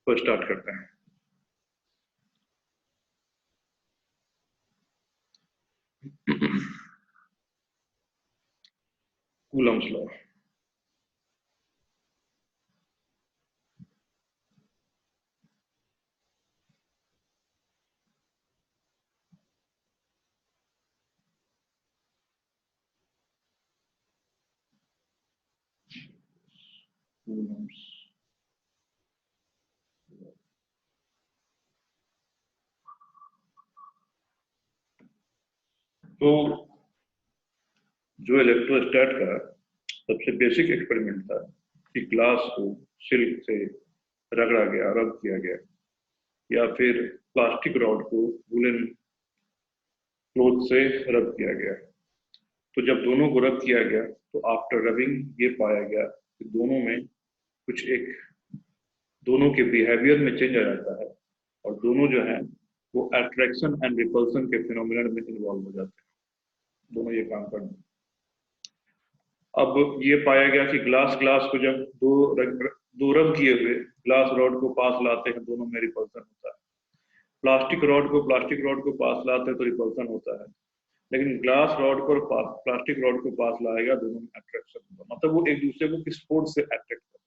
तो स्टार्ट करते हैं। Coulomb's law. कूलम्स तो जो इलेक्ट्रोस्टैट का सबसे बेसिक एक्सपेरिमेंट था कि ग्लास को सिल्क से रगड़ा गया, रब किया गया, या फिर प्लास्टिक रॉड को वुलन क्लोथ से रब किया गया। तो जब दोनों को रब किया गया तो आफ्टर रबिंग ये पाया गया कि दोनों के बिहेवियर में चेंज आ जाता है और दोनों जो है वो अट्रैक्शन एंड रिपल्सन के फिनोमिनन में इन्वॉल्व हो जाते हैं। दोनों ये काम करते हैं। अब ये पाया गया कि ग्लास को जब दो रब किए हुए ग्लास रॉड को पास लाते हैं, दोनों में रिपल्सन होता है। प्लास्टिक रॉड को पास लाते हैं तो रिपल्सन होता है, लेकिन ग्लास रॉड को प्लास्टिक रॉड को पास लाएगा, दोनों में अट्रैक्शन होगा। मतलब वो एक दूसरे को किस फोर्स से अट्रैक्ट करते हैं।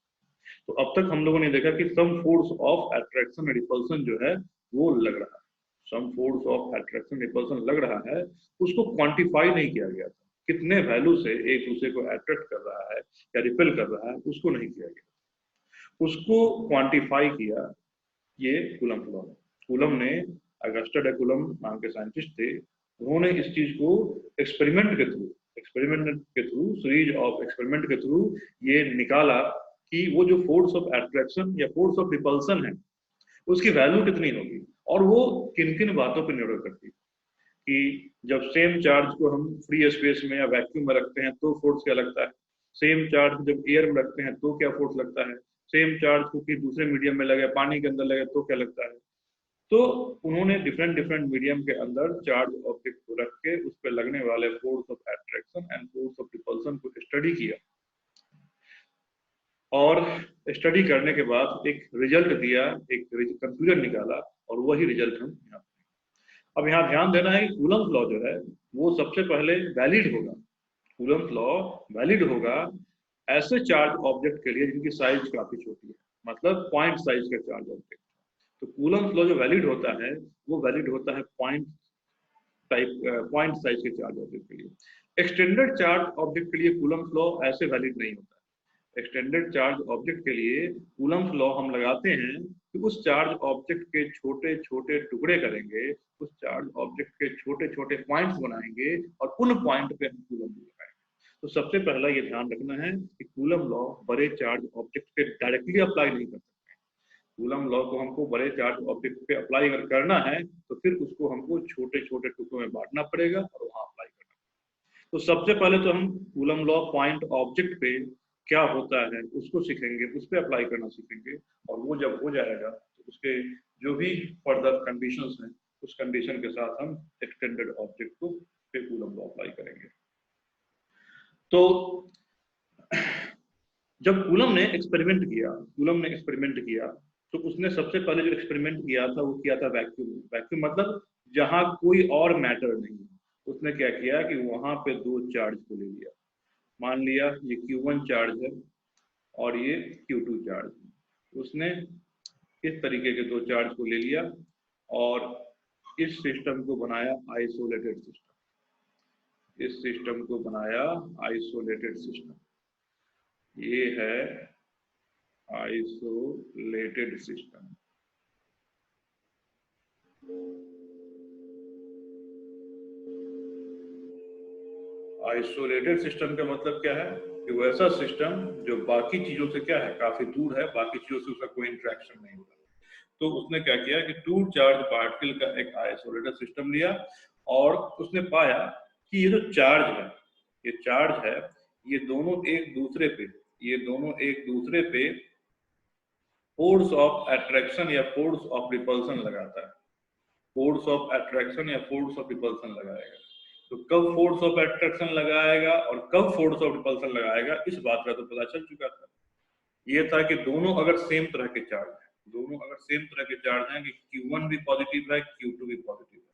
तो अब तक हम लोगों ने देखा कि some force of attraction repulsion जो है वो लग रहा है, some force of attraction repulsion लग रहा है। उसको क्वांटिफाई नहीं किया गया था, कितने वैल्यू से एक दूसरे को अट्रैक्ट कर रहा है या रिपेल कर रहा है उसको नहीं किया गया। उसको क्वांटिफाई किया ये कूलम लॉ। कूलम ने, अगस्टा डे कूलम नाम के साइंटिस्ट थे, उन्होंने इस चीज को एक्सपेरिमेंट के थ्रू सीरीज ऑफ एक्सपेरिमेंट के थ्रू ये निकाला कि वो जो फोर्स ऑफ अट्रैक्शन या फोर्स ऑफ रिपल्सन है उसकी वैल्यू कितनी होगी, और वो किन किन बातों पर निर्भर करती है। कि जब सेम चार्ज को हम फ्री स्पेस में या वैक्यूम में रखते हैं तो फोर्स क्या लगता है, सेम चार्ज जब एयर में रखते हैं तो क्या फोर्स लगता है, सेम चार्ज को किसी दूसरे मीडियम में लगे, पानी के अंदर लगे तो क्या लगता है। तो उन्होंने डिफरेंट मीडियम के अंदर चार्ज ऑब्जेक्ट को रख के उस पर लगने वाले force of attraction and force of repulsion को स्टडी किया, और स्टडी करने के बाद एक रिजल्ट दिया, एक कंक्लूजन निकाला, और वही रिजल्ट हम यहाँ। अब यहाँ ध्यान देना है कि कूलम्स लॉ जो है वो सबसे पहले वैलिड होगा। कूलम्स लॉ वैलिड होगा ऐसे चार्ज ऑब्जेक्ट के लिए जिनकी साइज काफी छोटी है, मतलब पॉइंट साइज का चार्ज ऑब्जेक्ट। तो कूलम्स लॉ जो वैलिड होता है वो वैलिड होता है पॉइंट साइज के चार्ज ऑब्जेक्ट के लिए। एक्सटेंडेड चार्ज ऑब्जेक्ट के लिए कूलम्स लॉ ऐसे वैलिड नहीं होता है। एक्सटेंडेड चार्ज ऑब्जेक्ट के लिए कूलम्स लॉ हम लगाते हैं कि उस चार्ज ऑब्जेक्ट के छोटे छोटे टुकड़े करेंगे, उस चार्ज ऑब्जेक्ट के छोटे छोटे पॉइंट्स बनाएंगे और उन पॉइंट पे हम कूलम लॉ लगाएंगे। तो सबसे पहला ये ध्यान रखना है कि कूलम लॉ बड़े चार्ज ऑब्जेक्ट पे डायरेक्टली अप्लाई नहीं कर सकते। कूलम लॉ को हमको बड़े चार्ज ऑब्जेक्ट पे अप्लाई अगर करना है तो फिर उसको हमको छोटे छोटे टुकड़ों में बांटना पड़ेगा और वहां अप्लाई करना पड़ेगा। तो सबसे पहले तो हम कूलम लॉ पॉइंट ऑब्जेक्ट पे क्या होता है उसको सीखेंगे, उस पर अप्लाई करना सीखेंगे, और वो जब हो जाएगा तो उसके जो भी फर्दर कंडीशंस हैं उस कंडीशन के साथ हम एक्सटेंडेड ऑब्जेक्ट को पे कूलम लॉ अप्लाई करेंगे। तो जब कूलम ने एक्सपेरिमेंट किया तो उसने सबसे पहले जो एक्सपेरिमेंट किया था वो किया था वैक्यूम मतलब जहां कोई और मैटर नहीं। उसने क्या किया कि वहां पे दो चार्ज को ले लिया, मान लिया ये Q1 चार्ज है और ये Q2 चार्ज है। उसने इस तरीके के दो चार्ज को ले लिया और इस सिस्टम को बनाया आइसोलेटेड सिस्टम। इस सिस्टम को बनाया आइसोलेटेड सिस्टम। ये है आइसोलेटेड सिस्टम। आइसोलेटेड सिस्टम का मतलब क्या है कि वैसा सिस्टम जो बाकी चीजों से क्या है, काफी दूर है, बाकी चीजों से उसका कोई इंटरेक्शन नहीं होता। तो उसने क्या किया कि टू चार्ज पार्टिकल का एक आइसोलेटेड सिस्टम लिया और उसने पाया कि ये जो चार्ज है, ये चार्ज है, ये दोनों एक दूसरे पे फोर्स ऑफ अट्रैक्शन या फोर्स ऑफ रिपल्सन लगाता है। फोर्स ऑफ अट्रैक्शन या फोर्स ऑफ रिपल्सन लगाएगा। तो कब फोर्स ऑफ अट्रैक्शन लगाएगा और कब फोर्स ऑफ रिपल्सन लगाएगा इस बात का तो पता चल चुका था। ये था कि दोनों अगर सेम तरह के चार्ज है, दोनों अगर सेम तरह के चार्ज हैं कि Q1 भी पॉजिटिव है, Q2 भी पॉजिटिव है,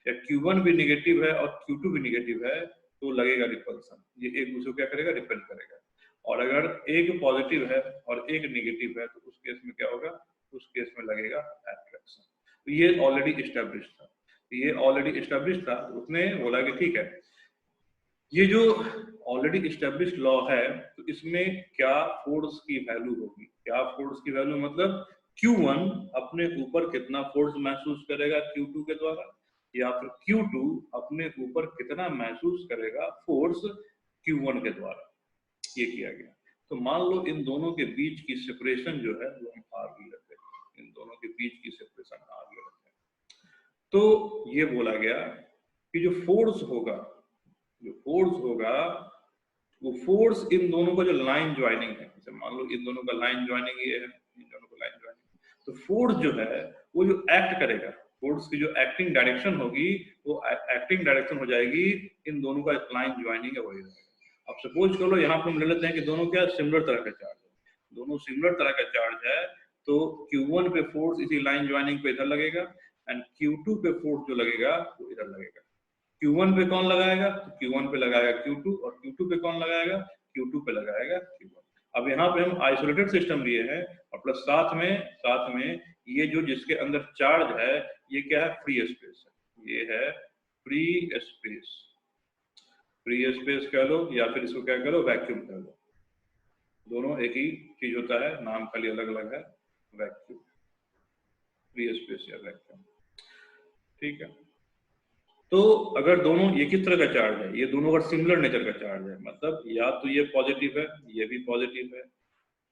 या Q1 भी निगेटिव है और Q2 भी निगेटिव है, तो लगेगा रिपल्सन। ये एक दूसरे को क्या करेगा, रिपेल करेगा। और अगर एक पॉजिटिव है और एक निगेटिव है तो उस केस में क्या होगा, उस केस में लगेगा अट्रैक्शन। तो ये ऑलरेडी एस्टेब्लिश था, ये ऑलरेडी एस्टेब्लिश था। उसने बोला कि ठीक है, ये जो ऑलरेडी एस्टेब्लिश लॉ है, तो इसमें क्या फोर्स की वैल्यू होगी, क्या फोर्स की वैल्यू मतलब Q1 अपने ऊपर कितना फोर्स महसूस करेगा Q2 के द्वारा, या फिर Q2 अपने ऊपर कितना महसूस करेगा फोर्स Q1 के द्वारा, ये किया गया। तो मान लो इन दोनों के बीच की सेपरेशन जो है वो हम आर ले लेते हैं, इन दोनों के बीच की सेपरेशन आर ले लेते हैं। तो ये बोला गया कि जो फोर्स होगा, जो फोर्स होगा वो फोर्स इन दोनों का जो लाइन ज्वाइनिंग है, जैसे मान लो इन दोनों का लाइन ज्वाइनिंग ये है, इन दोनों का लाइन ज्वाइनिंग, तो फोर्स जो है वो जो एक्ट करेगा, फोर्स की जो एक्टिंग डायरेक्शन होगी वो एक्टिंग डायरेक्शन हो जाएगी इन दोनों का लाइन ज्वाइनिंग है वही रहेगा। अब सपोज कर लो यहाँ पे हम ले लेते हैं कि दोनों क्या सिमिलर तरह का चार्ज है, दोनों सिमिलर तरह का चार्ज है, तो Q1 पे फोर्स इसी लाइन ज्वाइनिंग पे इधर लगेगा एंड Q2 पे फोर्स जो लगेगा वो इधर लगेगा। Q1 पे कौन लगाएगा, तो Q1 पे लगाएगा Q2, और Q2 पे कौन लगाएगा, Q2 पे लगाएगा Q1। अब यहाँ पे हम आइसोलेटेड सिस्टम लिए हैं और प्लस साथ में ये जो जिसके अंदर चार्ज है ये क्या है, फ्री स्पेस है, ये है फ्री स्पेस, फ्री स्पेस कह लो या फिर इसको क्या कह लो, वैक्यूम कह लो, दोनों एक ही चीज होता है, नाम खाली अलग अलग है, वैक्यूम, फ्री स्पेस या वैक्यूम, ठीक है। तो अगर दोनों ये किस तरह का चार्ज है, ये दोनों अगर सिमिलर नेचर का चार्ज है, मतलब या तो ये पॉजिटिव है, ये भी पॉजिटिव है,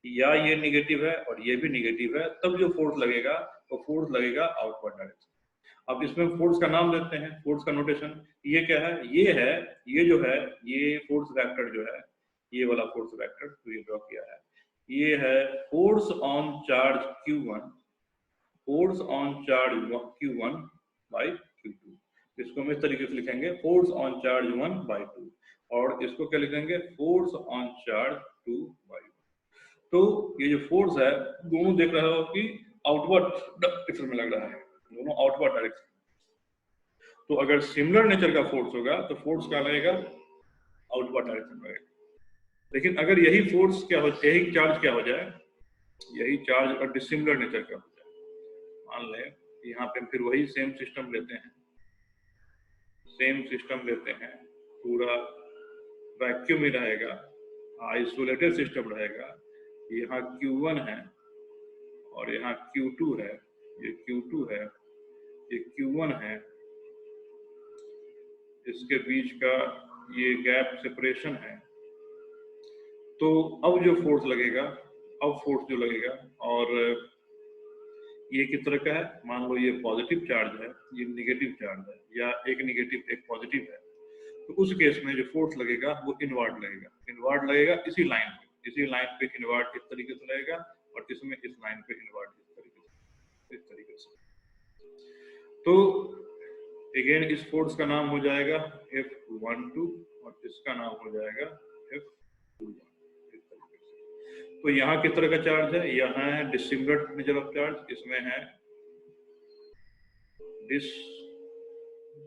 या ये निगेटिव है और ये भी निगेटिव है, तब जो फोर्स लगेगा वो फोर्स लगेगा आउटवर्ड डायरेक्शन। अब इसमें फोर्स का नाम देते हैं, फोर्स का नोटेशन ये क्या है, ये जो है ये फोर्स वेक्टर जो है, ये वाला फोर्स वेक्टर तो ये ड्रॉ किया है, ये है force on charge Q1, force on charge Q1 by Q2। इसको हम इस तरीके से लिखेंगे, फोर्स ऑन चार्ज 1 बाई 2, और इसको क्या लिखेंगे, फोर्स ऑन चार्ज 2 बाई 1। तो ये जो फोर्स है दोनों देख रहे हो कि आउटवर्ड डायरेक्शन में लग रहा है, दोनों आउटवर्ड डायरेक्शन। तो अगर सिमिलर नेचर का फोर्स होगा तो फोर्स क्या लगेगा, आउटवर्ड डायरेक्शन में लगेगा। लेकिन अगर यही फोर्स क्या हो, यही चार्ज क्या हो जाए, यही चार्ज अगर डिसिमिलर नेचर का हो जाए, मान लें यहाँ पे फिर वही सेम सिस्टम लेते हैं, सेम सिस्टम लेते हैं, पूरा वैक्यूम ही रहेगा, आइसोलेटेड सिस्टम रहेगा, यहाँ Q1 है और यहाँ Q2 है, ये Q2 है, ये Q1 है, इसके बीच का ये गैप सेपरेशन है। तो अब जो फोर्स लगेगा, अब फोर्स जो लगेगा, और ये किस तरह का है, मान लो ये पॉजिटिव चार्ज है, ये निगेटिव चार्ज है, या एक निगेटिव एक पॉजिटिव है, तो उस केस में जो फोर्स लगेगा वो इनवर्ड लगेगा, इनवर्ड लगेगा इसी लाइन पे, इसी लाइन पे इनवर्ड इस तरीके से लगेगा, और इसमें इस लाइन पे इनवर्ड इस तरीके से। तो अगेन इस फोर्स का नाम हो जाएगा F12 और इसका नाम हो जाएगा F21, इस तरीके से। तो यहाँ किस तरह का चार्ज है, यहाँ है डिसिमिलर नेचर ऑफ चार्ज, इसमें है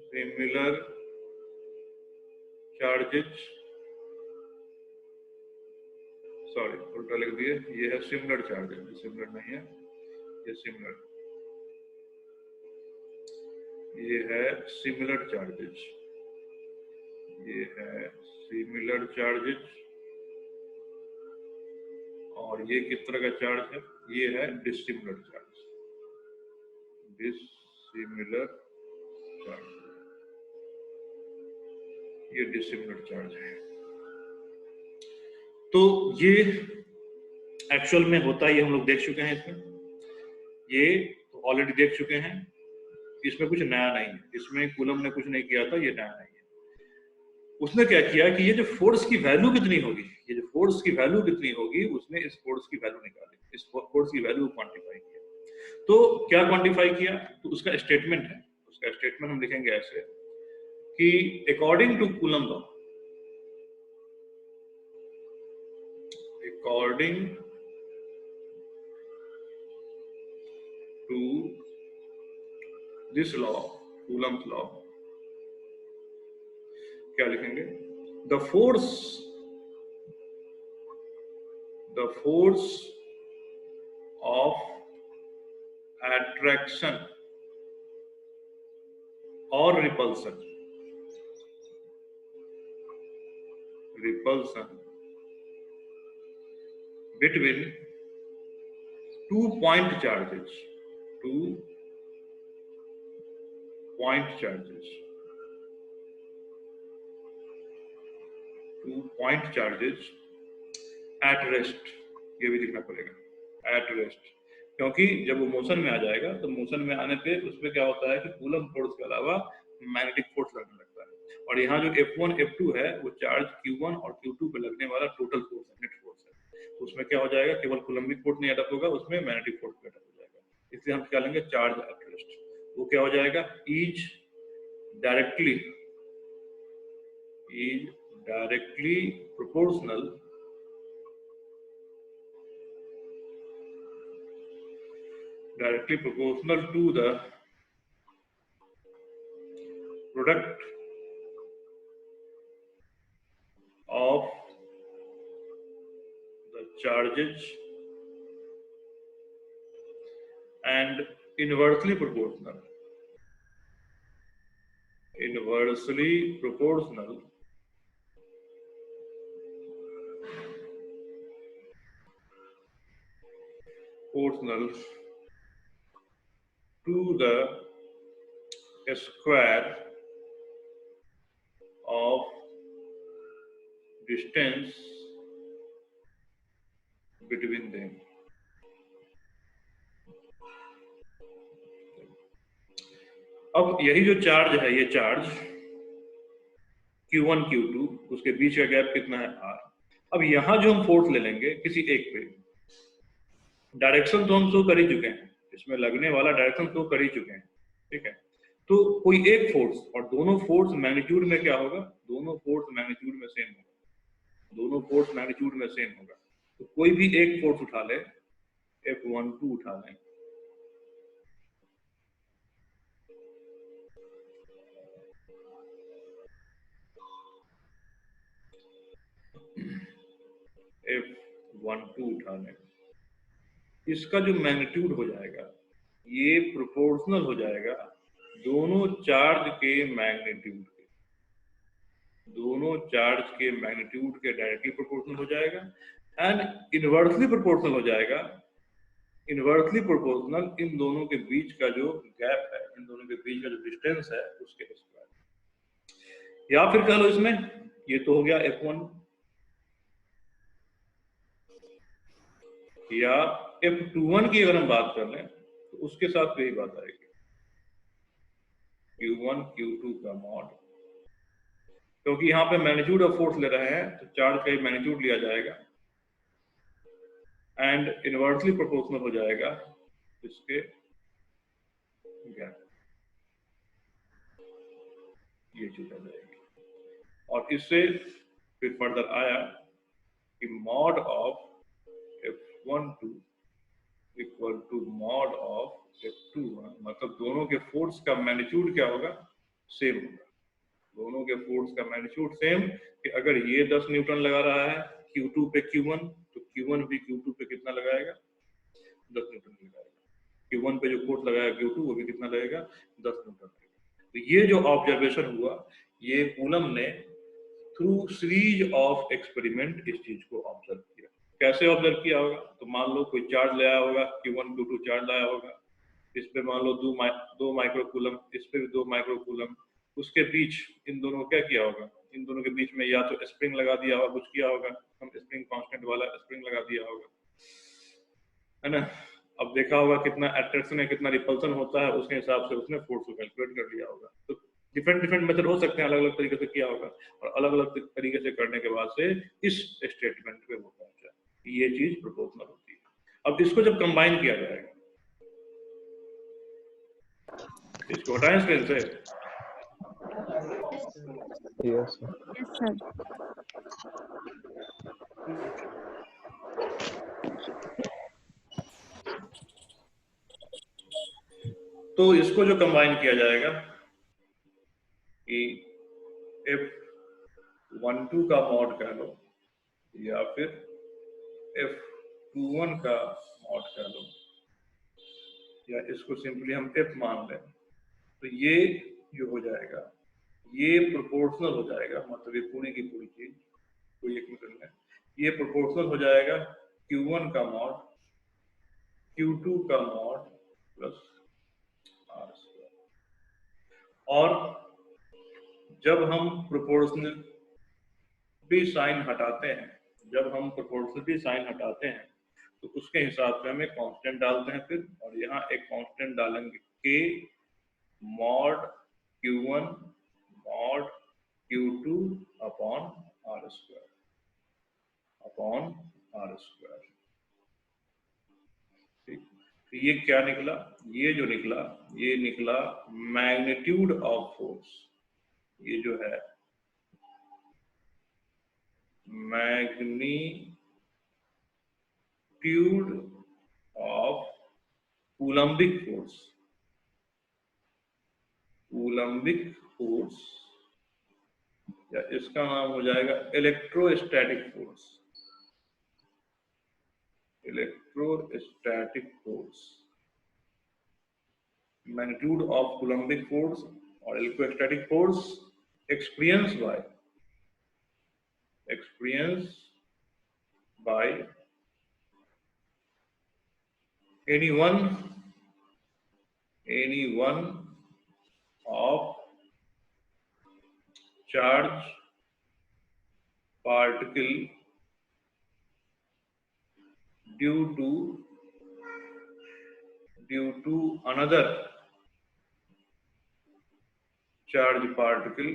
डिसिमिलर चार्जेज, सॉरी उल्टा लिख दिए, ये है सिमिलर चार्ज है, सिमिलर नहीं है, ये सिमिलर, ये है सिमिलर चार्जेज, ये है सिमिलर चार्जेज, और ये किस तरह का चार्ज है, ये है डिसिमिलर चार्ज, डिसिमिलर चार्ज, ये डिसिमिलर चार्ज है। तो ये एक्चुअल में होता है, ये हम लोग देख चुके हैं, इसमें ये तो ऑलरेडी देख चुके हैं, इसमें कुछ नया नहीं है, इसमें कूलम ने कुछ नहीं किया था, ये नया नहीं है। उसने क्या किया कि ये जो फोर्स की वैल्यू कितनी होगी, ये जो फोर्स की वैल्यू कितनी होगी, उसने इस फोर्स की वैल्यू निकाली, इस फोर्स की वैल्यू क्वांटिफाई किया। तो क्या क्वांटिफाई किया, तो उसका स्टेटमेंट है, उसका स्टेटमेंट हम लिखेंगे ऐसे कि according to coulomb law, according to this law, Coulomb's law, क्या लिखेंगे? The force of attraction or repulsion between 2 point charges, 2 point charges at rest, ये भी लिखना पड़ेगा, at rest, क्योंकि जब वो मोशन में आ जाएगा तो मोशन में आने पे उसमें क्या होता है कि कूलम फोर्स के अलावा मैग्नेटिक फोर्स लगने लगता है, और यहाँ जो F1 F2 है वो चार्ज Q1 और Q2 पे लगने वाला टोटल फोर्स है, नेट फोर्स है, उसमें क्या हो जाएगा, केवल कूलम्बिक फोर्स नहीं अडप्ट होगा, उसमें मैग्नेटिक फोर्स भी अडप्ट हो जाएगा, इसलिए हम क्या लेंगे, चार्ज एट रेस्ट, वो क्या हो जाएगा, is directly proportional to the product of the charges and inversely proportional to the square of distance between them. अब यही जो चार्ज है, ये चार्ज Q1 Q2, उसके बीच का गैप कितना है, R। अब यहां जो हम फोर्स ले लेंगे किसी एक पे, डायरेक्शन तो हम शो कर ही चुके हैं, इसमें लगने वाला डायरेक्शन शो कर ही चुके हैं, ठीक है, तो कोई एक फोर्स, और दोनों फोर्स मैग्नीट्यूड में क्या होगा, दोनों फोर्स मैग्नीट्यूड में सेम होगा, तो कोई भी एक फोर्स उठा ले, F12 उठा लें, F12 उठा लें, इसका जो मैग्नीट्यूड हो जाएगा ये प्रोपोर्शनल हो जाएगा दोनों चार्ज के मैग्नीट्यूड के डायरेक्टली प्रोपोर्शनल हो जाएगा, एंड इनवर्सली प्रोपोर्शनल हो जाएगा, इन दोनों के बीच का जो गैप है, इन दोनों के बीच का जो डिस्टेंस है उसके स्क्वायर, या फिर कह लो इसमें, ये तो हो गया F1, या F21 की अगर हम बात कर लें तो उसके साथ भी यही बात आएगी, Q1 Q2 का मॉड, क्योंकि यहाँ पे मैग्नीट्यूड ऑफ फोर्स ले रहे हैं तो चार्ज का ही मैग्नीट्यूड लिया जाएगा, एंड इनवर्सली प्रोपोर्शनल हो जाएगा इसके गैप, ये चीज आ जाएगी, और इससे फिर फर्दर आया कि mod of F12 equal to mod of F21, मतलब दोनों के फोर्स का मैग्नीट्यूड क्या होगा, सेम होगा, दोनों के फोर्स का मैग्नीट्यूड सेम, कि अगर ये 10 न्यूटन लगा रहा है Q2 पे Q1, तो Q1 भी Q2 पे कितना लगाएगा, 10 न्यूटन लगाएगा, Q1 पे जो फोर्स लगाया Q2 वो भी कितना लगेगा, 10 न्यूटन लगेगा। तो ये जो ऑब्जर्वेशन हुआ, ये कूलम ने थ्रू सीरीज ऑफ एक्सपेरिमेंट इस चीज को ऑब्जर्व किया। कैसे ऑब्जर्व किया होगा, तो मान लो कोई चार्ज लाया होगा, Q1 Q2 चार्ज लाया होगा, इस पे मान लो 2 माइक्रोकूलम, इस पे भी 2 माइक्रोकूलम, उसके बीच इन दोनों क्या किया होगा, इन दोनों के बीच में या तो स्प्रिंग लगा दिया होगा, कुछ किया होगा, हम स्प्रिंग कांस्टेंट वाला स्प्रिंग लगा दिया होगा, है ना। अब देखा होगा कितना अट्रैक्शन है, कितना रिपल्सन होता है, उसके हिसाब से उसने फोर्स को कैलकुलेट कर लिया होगा। तो डिफरेंट मेथड हो सकते हैं, अलग अलग तरीके से किया होगा, और अलग अलग तरीके से करने के बाद से इस स्टेटमेंट पे वो पहुंचा, ये चीज प्रोपोर्शनल होती है। अब इसको जब कंबाइन किया जाएगा, इसको हटाएं स्क्रीन से, Yes, sir. तो इसको जो कंबाइन किया जाएगा कि F12 का मॉड कह लो या फिर F21 का मॉड कह लो, या इसको सिंपली हम F मान लें, तो ये जो हो जाएगा ये प्रोपोर्शनल हो जाएगा, मतलब ये पूरी की पूरी चीज कोई एक मीटर में ये प्रोपोर्शनल हो जाएगा Q1 का मॉड Q2 का मॉड प्लस R स्क्वायर। और जब हम प्रोपोर्शनलिटी साइन हटाते हैं, जब हम प्रोपोर्शनलिटी साइन हटाते हैं तो उसके हिसाब से हम एक कांस्टेंट डालते हैं फिर, और यहाँ एक कांस्टेंट डालेंगे K mod Q1 mod Q2 upon R square upon R square. ठीक, तो ये क्या निकला, ये जो निकला ये निकला मैग्नीट्यूड ऑफ फोर्स। ये जो है magnitude of coulombic force, coulombic force, या इसका नाम हो जाएगा electrostatic force, electrostatic force. Magnitude of coulombic force और electrostatic force experienced by any one of charge particle due to another charge particle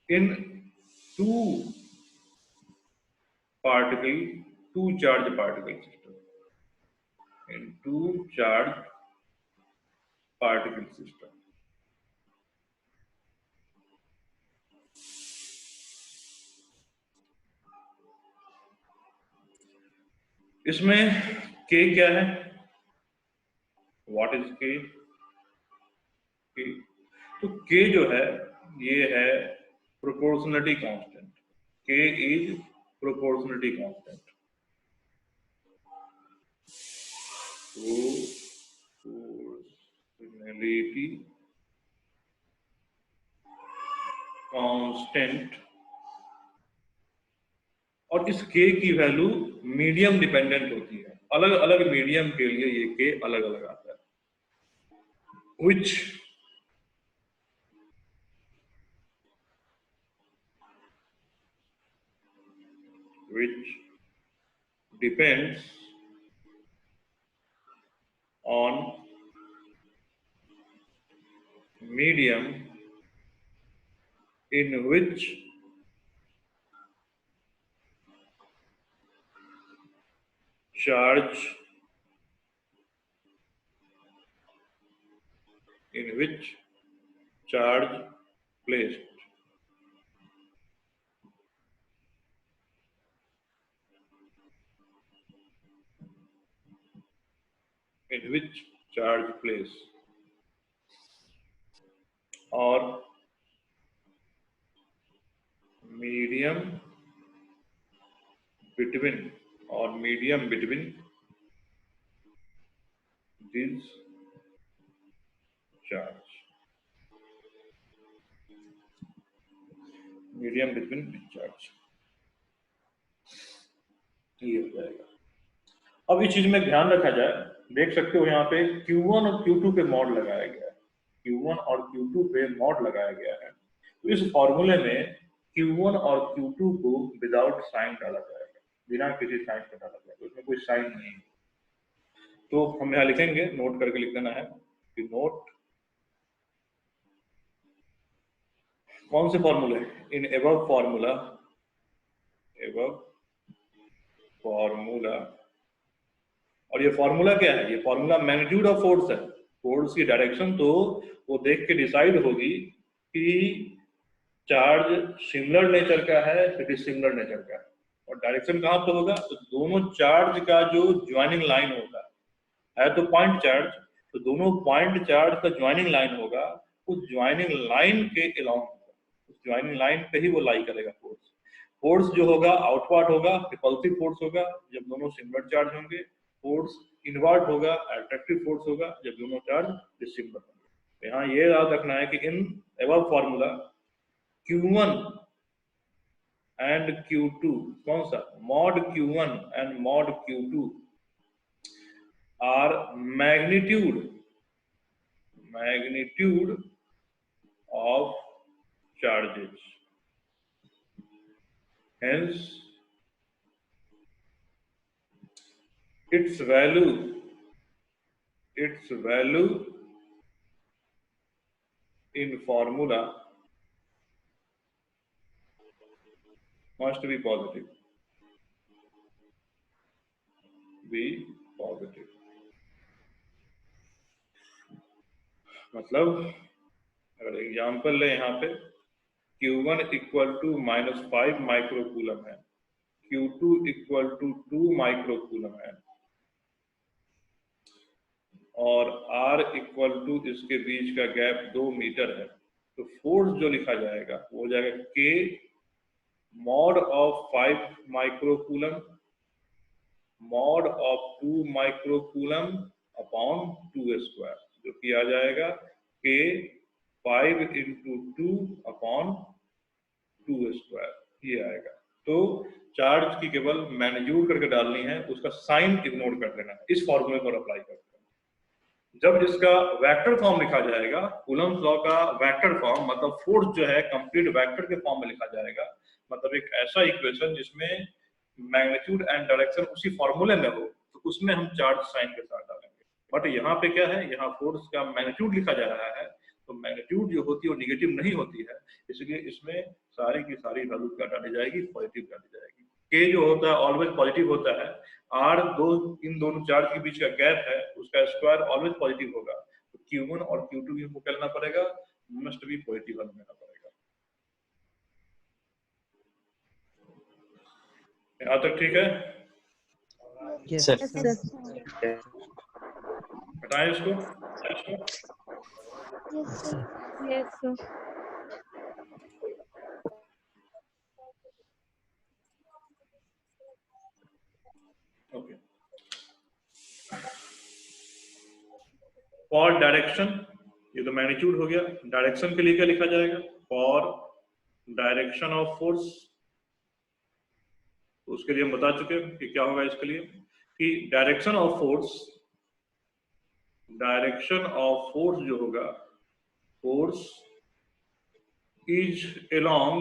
in two charge particle system, in two charge particle system। इसमें K क्या है, what is K? तो K जो है ये है proportionality constant. K is proportionality constant. Proportionality constant, और इस K की वैल्यू मीडियम डिपेंडेंट होती है। अलग अलग मीडियम के लिए ये K अलग अलग आता है। which depends on medium in which charge placed, in which charge placed, or medium between these charge, medium between these charge, ये हो जाएगा। अब इस चीज में ध्यान रखा जाए, देख सकते हो यहाँ पे Q1 और Q2 पे मॉड लगाया गया है, Q1 और Q2 पे मॉड लगाया गया है। तो इस फॉर्मूले में Q1 और Q2 को विदाउट साइन डाला जाएगा, बिना किसी साइन के डाला जाएगा, उसमें कोई साइन नहीं। तो हम यहाँ लिखेंगे, नोट करके लिख देना है कि नोट कौन से फॉर्मूले, इन एबव फॉर्मूला, और ये फॉर्मूला क्या है, ये फॉर्मूला मैग्नीट्यूड ऑफ फोर्स है। फोर्स की डायरेक्शन तो वो देख के डिसाइड होगी कि चार्ज सिमिलर नेचर का है कि डिसिमिलर नेचर का है, और डायरेक्शन कहाँ पर होगा, तो दोनों चार्ज का जो ज्वाइनिंग लाइन होगा, है तो पॉइंट चार्ज, तो दोनों पॉइंट चार्ज का ज्वाइनिंग लाइन होगा, उस ज्वाइनिंग लाइन के अलाउंग, उस ज्वाइनिंग लाइन पे ही वो लाई करेगा फोर्स। फोर्स जो होगा आउटवर्ड होगा, रिपल्सिव फोर्स होगा जब दोनों सिमिलर चार्ज होंगे, फोर्स इनवर्ड होगा, अट्रैक्टिव फोर्स होगा जब दोनों चार्ज डिसिमिलर होंगे। यहाँ ये याद रखना है कि इन above formula Q1 and Q2, कौन सा, mod Q1 and mod Q2 are magnitude of charges, hence its value in formula must be positive, मतलब अगर एग्जांपल ले यहाँ पे Q1 इक्वल टू -5 माइक्रोकूलम है, Q2 इक्वल टू 2 माइक्रोकूलम है, और R इक्वल टू इसके बीच का गैप 2 मीटर है, तो फोर्स जो लिखा जाएगा वो हो जाएगा K mod of 5 microcoulomb mod of 2 microcoulomb upon 2 square, जो कि आ जाएगा K 5 इंटू 2 अपॉन 2 स्क्वायर, ये आएगा। तो चार्ज की केवल मैग्नीट्यूड करके डालनी है, उसका साइन इग्नोर कर देना है, इस फॉर्मूले पर अप्लाई करते हैं। जब इसका वेक्टर फॉर्म लिखा जाएगा, कूलम्स लॉ का वेक्टर फॉर्म मतलब फोर्स जो है कंप्लीट वेक्टर के फॉर्म में लिखा जाएगा, मतलब एक ऐसा इक्वेशन जिसमें मैग्नीट्यूड एंड डायरेक्शन उसी फॉर्मूले में हो, तो उसमें हम चार्ज साइन के साथ डालेंगे। बट यहाँ पे क्या है, यहाँ फोर्स का मैग्नीट्यूड लिखा जा रहा है, तो मैग्नीट्यूड जो होती है वो निगेटिव नहीं होती है, इसलिए इसमें सारी की सारी वैल्यू क्या डाली जाएगी, पॉजिटिव डाली जाएगी। के जो होता है ऑलवेज पॉजिटिव होता है, आर इन दोनों चार्ज के बीच का गैप है, उसका स्क्वायर ऑलवेज पॉजिटिव होगा, तो Q1 और Q2 भी हमको करना पड़ेगा, मस्ट बी पॉजिटिव लेना पड़ेगा। यहाँ तक ठीक है? Yes, Sir. sir. हटाएं इसको। Yes, sir. Okay, for direction, ये तो मैग्नीट्यूड हो गया, डायरेक्शन के लिए क्या लिखा जाएगा, फॉर डायरेक्शन ऑफ फोर्स, तो उसके लिए हम बता चुके हैं कि क्या होगा इसके लिए, कि डायरेक्शन ऑफ फोर्स जो होगा, force is along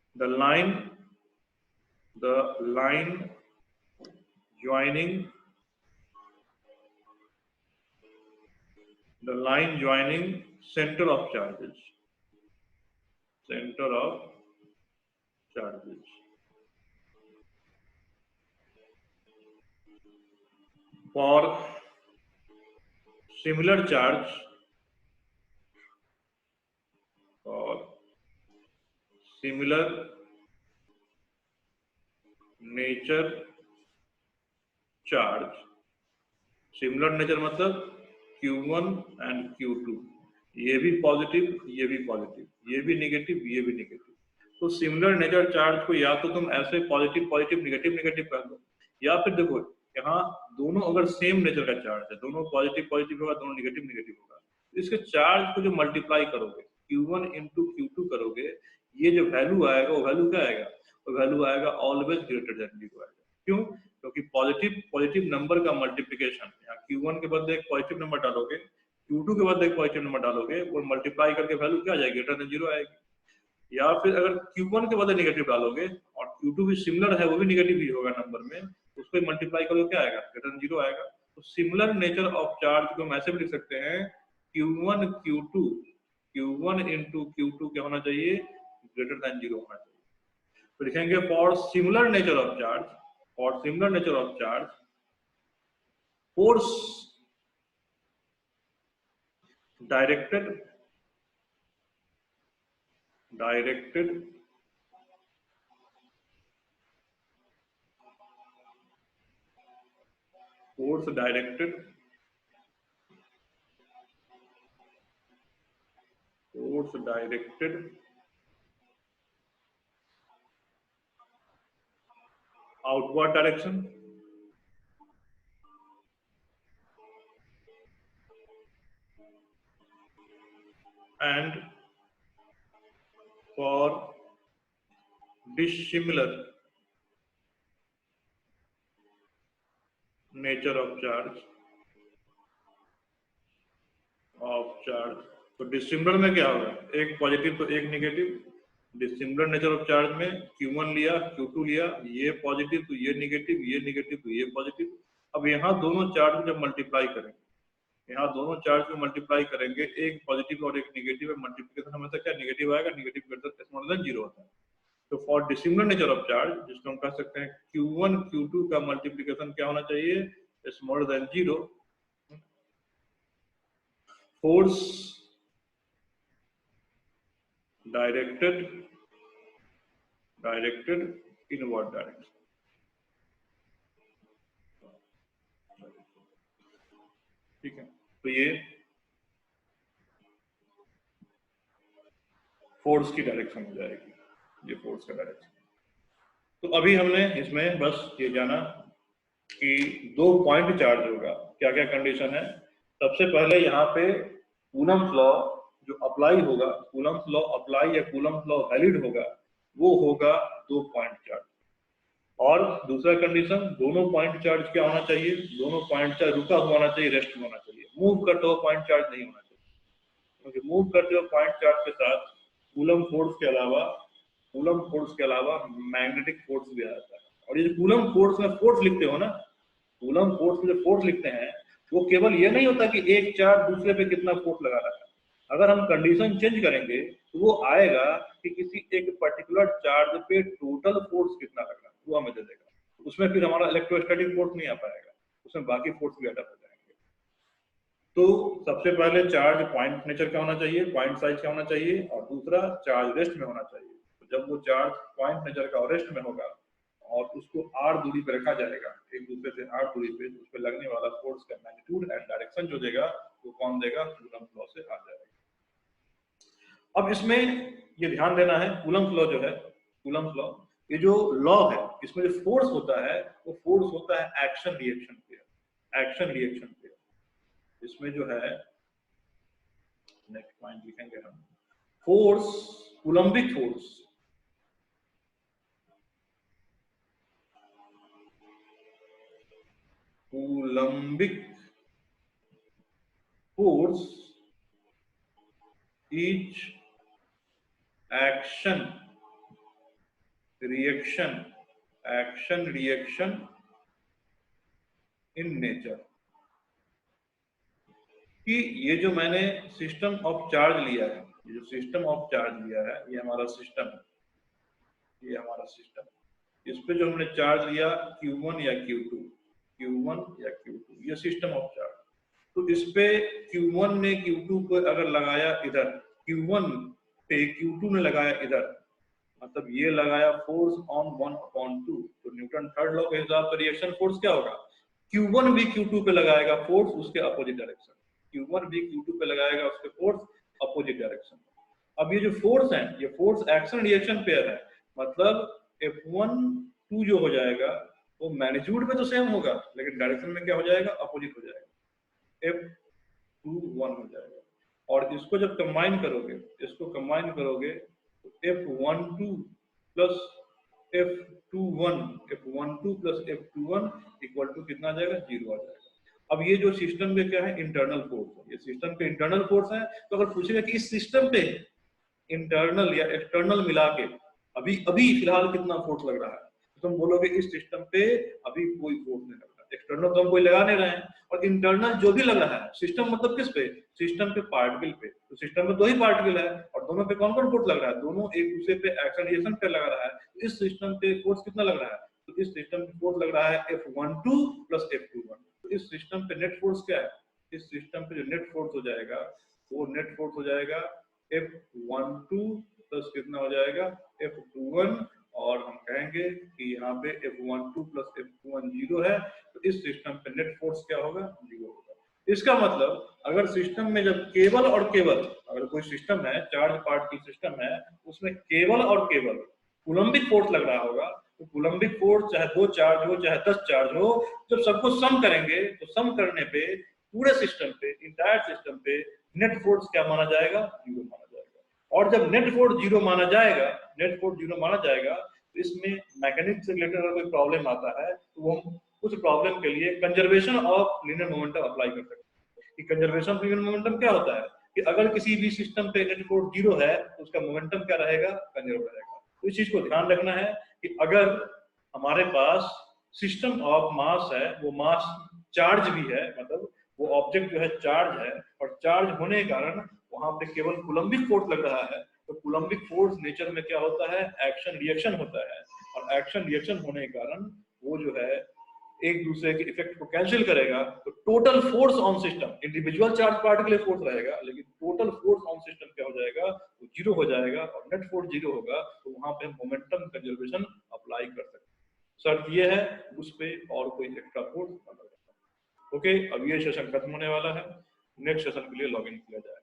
the line joining center of charges, for similar charge, or similar nature charge, similar nature मतलब Q1 एंड Q2, ये भी पॉजिटिव, ये भी पॉजिटिव, ये भी नेगेटिव, ये भी नेगेटिव, तो सिमिलर नेचर चार्ज को या तो तुम ऐसे पॉजिटिव पॉजिटिव नेगेटिव नेगेटिव कर दो, या फिर देखो यहाँ दोनों अगर सेम नेचर का चार्ज है, दोनों पॉजिटिव पॉजिटिव होगा, दोनों नेगेटिव नेगेटिव होगा, तो इसके चार्ज को जो मल्टीप्लाई करोगे Q1 इंटू Q2 करोगे, ये जो वैल्यू आएगा वो वैल्यू क्या आएगा, वो वैल्यू आएगा ऑलवेज ग्रेटर देन 0 आएगा। क्यों? क्योंकि पॉजिटिव नंबर का मल्टीप्लिकेशन, यहाँ Q1 के बदले एक पॉजिटिव नंबर डालोगे, Q2 के बदले एक पॉजिटिव नंबर डालोगे, और मल्टीप्लाई करके वैल्यू क्या आ जाएगी, ग्रेटर देन 0 आएगी। या फिर अगर Q1 के बदले नेगेटिव डालोगे और Q2 भी सिमिलर है, वो भी नेगेटिव ही होगा नंबर में, उसको मल्टीप्लाई करोगे क्या आएगा, ग्रेटर देन 0 आएगा। तो सिमिलर नेचर ऑफ चार्ज को हम ऐसे भी लिख सकते हैं, Q1 इंटू Q2 क्या होना चाहिए, ग्रेटर देन 0 होना चाहिए। तो लिखेंगे for similar nature of charge, force directed force directed outward direction and for dissimilar nature of charge तो डिसिमिलर में क्या होगा, एक पॉजिटिव तो एक negative. Dissimilar nature of charge में Q1 लिया Q2 लिया, ये पॉजिटिव तो ये नेगेटिव तो ये पॉजिटिव। अब यहाँ दोनों चार्ज जब मल्टीप्लाई करेंगे, यहाँ दोनों चार्ज में मल्टीप्लाई करेंगे, एक पॉजिटिव और एक नेगेटिव है, मल्टीप्लिकेशन हमेशा क्या नेगेटिव आएगा, नेगेटिव ग्रेटर स्मॉलर देन 0 होता है। तो for dissimilar nature of charge, जिसको हम कह सकते हैं Q1 Q2 का मल्टीप्लिकेशन क्या होना चाहिए, smaller than 0। Force directed inward direction, ठीक है। तो ये फोर्स की डायरेक्शन हो जाएगी, ये फोर्स का डायरेक्शन। तो अभी हमने इसमें बस ये जाना कि 2 पॉइंट चार्ज होगा, क्या क्या कंडीशन है। सबसे पहले यहाँ पे कूलम्ब लॉ जो अप्लाई होगा, कूलम्ब लॉ अप्लाई या कूलम्ब लॉ वैलिड होगा, वो होगा 2 पॉइंट चार्ज। और दूसरा कंडीशन, दोनों पॉइंट चार्ज क्या होना चाहिए, दोनों पॉइंट चार्ज रुका हुआ होना चाहिए, रेस्ट में होना चाहिए। मूव करते हुए पॉइंट चार्ज नहीं होना चाहिए, क्योंकि मूव करते हुए पॉइंट चार्ज के साथ कूलम्ब फोर्स के अलावा मैग्नेटिक फोर्स भी आता है। और ये कूलम्ब फोर्स में फोर्स लिखते हो ना, कूलम्ब फोर्स में जो फोर्स लिखते हैं वो केवल ये नहीं होता कि एक चार्ज दूसरे पे कितना फोर्स लगा रहा है। अगर हम कंडीशन चेंज करेंगे तो वो आएगा कि किसी एक पर्टिकुलर चार्ज पे टोटल फोर्स कितना लग रहा है, वो हमें दे देगा। उसमें फिर हमारा इलेक्ट्रोस्टैटिक फोर्स नहीं आ पाएगा, उसमें बाकी फोर्स भी अटैक हो जाएंगे। तो सबसे पहले चार्ज पॉइंट नेचर का होना चाहिए, पॉइंट साइज का होना चाहिए, और दूसरा चार्ज रेस्ट में होना चाहिए। तो जब वो चार्ज पॉइंट नेचर का रेस्ट में होगा और उसको r दूरी पे रखा जाएगा, एक दूसरे से r दूरी पे, उस पे लगने वाला फोर्स का मैग्नीट्यूड एंड डायरेक्शन जो देगा वो कौन देगा, कूलम्ब लॉ से आ जाएगा। अब इसमें ये ध्यान देना है, कूलम्ब लॉ जो है, कूलम्ब लॉ, ये जो लॉ है, इसमें जो फोर्स होता है वो फोर्स होता है एक्शन रिएक्शन पे। इसमें जो है नेक्स्ट पॉइंट लिखेंगे हम, force, coulombic force each action reaction in nature। कि ये जो मैंने सिस्टम ऑफ चार्ज लिया है, ये जो सिस्टम ऑफ चार्ज लिया है, ये हमारा सिस्टम, इस पे जो हमने चार्ज लिया Q1 या Q2, ये सिस्टम ऑफ चार्ज। तो इस पे Q1 ने Q2 को अगर लगाया इधर, Q1 पे Q2 ने लगाया इधर, मतलब ये लगाया फोर्स ऑन 1/2, तो न्यूटन थर्ड लॉ के हिसाब से रिएक्शन फोर्स क्या होगा, Q1 भी Q2 पे लगाएगा फोर्स उसके अपोजिट डायरेक्शन, Q1 भी Q2 पे लगाएगा उसके फोर्स अपोजिट डायरेक्शन। अब ये जो फोर्स है, ये फोर्स एक्शन रिएक्शन पेयर है, मतलब F1-2 जो हो जाएगा वो मैग्नीट्यूड में तो सेम होगा, लेकिन डायरेक्शन में क्या हो जाएगा, अपोजिट हो जाएगा, F21 हो जाएगा। और इसको जब कंबाइन करोगे, तो F12 plus F21 equal to कितना आ जाएगा, 0 आ जाएगा। अब ये जो सिस्टम पे क्या है, इंटरनल फोर्स है, ये सिस्टम पे इंटरनल फोर्स है। तो अगर पूछेगा कि इस सिस्टम पे इंटरनल या एक्सटर्नल मिला के अभी फिलहाल कितना फोर्स लग रहा है, तो तुम बोलोगे इस सिस्टम पे अभी कोई फोर्स नहीं लग रहा, एक्सटर्नल तो हम कोई लगा नहीं रहे हैं, और इंटरनल जो भी लग रहा है, सिस्टम मतलब किस पे, सिस्टम पे पार्टिकल पे। तो सिस्टम में 2 ही पार्टिकल है और दोनों पे कौन कौन फोर्स लग रहा है, दोनों एक दूसरे पे एक्शन रिएक्शन पे लग रहा है। तो इस सिस्टम पे फोर्स कितना लग रहा है, तो इस सिस्टम पे फोर्स लग रहा है F12 प्लस F21। तो इस सिस्टम पे नेट फोर्स क्या है, इस सिस्टम पे जो नेट फोर्स हो जाएगा वो नेट फोर्स हो जाएगा F12 प्लस कितना हो जाएगा, F21, और हम कहेंगे कि यहाँ पे F12 प्लस F21 0 है, तो इस सिस्टम पे नेट फोर्स क्या होगा, 0 होगा। इसका मतलब अगर सिस्टम में जब केवल और केवल, अगर कोई सिस्टम है, चार्ज पार्टिकल सिस्टम है, उसमें केवल और केवल कूलम्बिक फोर्स लग रहा होगा, तो कूलम्बिक फोर्स चाहे 2 चार्ज हो चाहे 10 चार्ज हो, जब सबको सम करेंगे तो सम करने पे पूरे सिस्टम पे, इंटायर सिस्टम पे नेट फोर्स क्या माना जाएगा, 0 माना जाएगा। और जब नेट फोर्स 0 माना जाएगा, नेट फोर्स 0 माना जाएगा, तो इसमें मैकेनिक्स से रिलेटेड अगर कोई प्रॉब्लम आता है तो हम उस प्रॉब्लम के लिए conservation of linear momentum apply कर सकते हैं। कि कंजर्वेशन ऑफ लीनियर मोमेंटम क्या होता है कि अगर किसी भी सिस्टम पे नेट फोर्स 0 है तो उसका मोमेंटम क्या रहेगा, कंजर्व रहेगा। तो इस चीज को ध्यान रखना है कि अगर हमारे पास सिस्टम ऑफ मास है, वो मास चार्ज भी है, मतलब वो ऑब्जेक्ट जो है चार्ज है, और चार्ज होने के कारण वहां पे केवल कूलम्बिक फोर्स लग रहा है, तो कूलम्बिक फोर्स नेचर में क्या होता है, एक्शन रिएक्शन होता है, और एक्शन रिएक्शन होने के कारण वो जो है एक दूसरे के इफेक्ट को कैंसिल करेगा, तो total force on system, individual charge particle force रहेगा, लेकिन टोटल फोर्स ऑन सिस्टम क्या हो जाएगा, वो 0 हो जाएगा, और नेट फोर्स 0 होगा, तो वहां पे हम मोमेंटम कंजर्वेशन अप्लाई कर सकते हैं। शर्त ये है उस पे और कोई एक्स्ट्रा फोर्स। ओके, अब ये सेशन खत्म होने वाला है, नेक्स्ट सेशन के लिए लॉग इन किया जाए।